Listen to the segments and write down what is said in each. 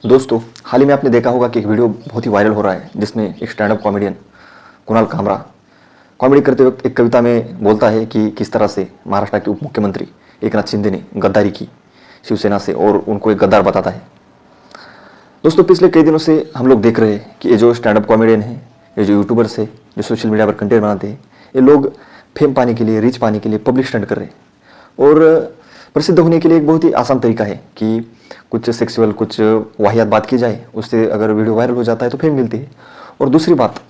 दोस्तों, हाल ही में आपने देखा होगा कि एक वीडियो बहुत ही वायरल हो रहा है जिसमें एक stand up comedian Kunal Kamra comedy करते वक्त एक कविता में बोलता है कि किस तरह से महाराष्ट्र के उप मुख्यमंत्री एकनाथ शिंदे ने गद्दारी की शिवसेना से और उनको एक गद्दार बताता है। दोस्तों, पिछले कई दिनों से हम लोग देख रहे हैं कि ये जो स्टैंड अप कॉमेडियन है, ये जो यूट्यूबर्स है, जो सोशल मीडिया पर कंटेंट बनाते हैं, ये लोग फेम पाने के लिए, रीच पाने के लिए पब्लिक स्टंट कर रहे हैं। और प्रसिद्ध होने के लिए एक बहुत ही आसान तरीका है कि कुछ सेक्सुअल, कुछ वाहियात बात की जाए, उससे अगर वीडियो वायरल हो जाता है तो फेम मिलती है। और दूसरी बात,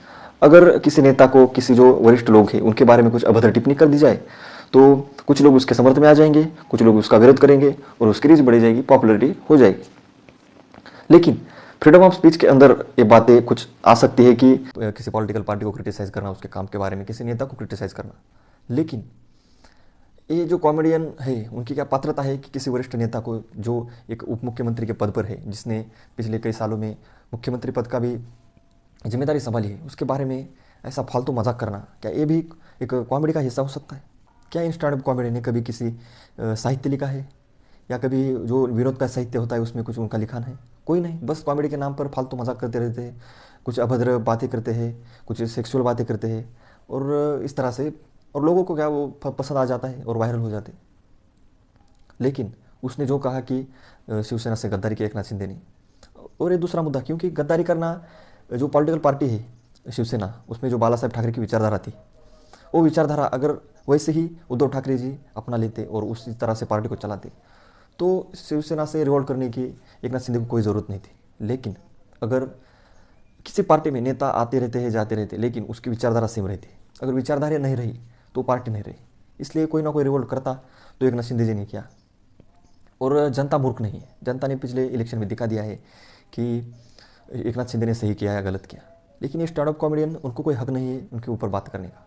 अगर किसी नेता को, किसी जो वरिष्ठ लोग हैं उनके बारे में कुछ अभद्र टिप्पणी कर दी जाए तो कुछ लोग उसके समर्थन में आ जाएंगे, कुछ लोग उसका विरोध करेंगे और उसकी रीच बढ़ जाएगी, पॉपुलरिटी हो जाएगी। लेकिन फ्रीडम ऑफ स्पीच के अंदर ये बातें कुछ आ सकती है कि किसी पॉलिटिकल पार्टी को क्रिटिसाइज करना, उसके काम के बारे में किसी नेता को क्रिटिसाइज करना। लेकिन ये जो कॉमेडियन है उनकी क्या पात्रता है कि किसी वरिष्ठ नेता को, जो एक उप मुख्यमंत्री के पद पर है, जिसने पिछले कई सालों में मुख्यमंत्री पद का भी जिम्मेदारी संभाली है, उसके बारे में ऐसा फालतू मजाक करना, क्या ये भी एक कॉमेडी का हिस्सा हो सकता है? क्या इन स्टैंड अप कॉमेडी ने कभी किसी साहित्य लिखा है या कभी जो विनोद का साहित्य होता है उसमें कुछ उनका लिखान है? कोई नहीं। बस कॉमेडी के नाम पर फालतू मजाक करते रहते हैं, कुछ अभद्र बातें करते हैं, कुछ सेक्सुअल बातें करते हैं और इस तरह से, और लोगों को क्या वो पसंद आ जाता है और वायरल हो जाते हैं। लेकिन उसने जो कहा कि शिवसेना से गद्दारी की एकनाथ शिंदे ने, और ये दूसरा मुद्दा, क्योंकि गद्दारी करना, जो पॉलिटिकल पार्टी है शिवसेना, उसमें जो बाला साहेब ठाकरे की विचारधारा थी, वो विचारधारा अगर वैसे ही उद्धव ठाकरे जी अपना लेते और उसी तरह से पार्टी को चलाते तो शिवसेना से रिवॉल्ट करने की एकनाथ शिंदे को कोई ज़रूरत नहीं थी। लेकिन अगर किसी पार्टी में नेता आते रहते हैं, जाते रहते, लेकिन उसकी विचारधारा सेम रहती, अगर विचारधारा नहीं रही तो पार्टी नहीं रही। इसलिए कोई ना कोई रिवोल्ट करता, तो एकनाथ शिंदे जी ने किया। और जनता मूर्ख नहीं है, जनता ने पिछले इलेक्शन में दिखा दिया है कि एकनाथ शिंदे ने सही किया या गलत किया। लेकिन ये स्टैंड अप कॉमेडियन, उनको कोई हक नहीं है उनके ऊपर बात करने का।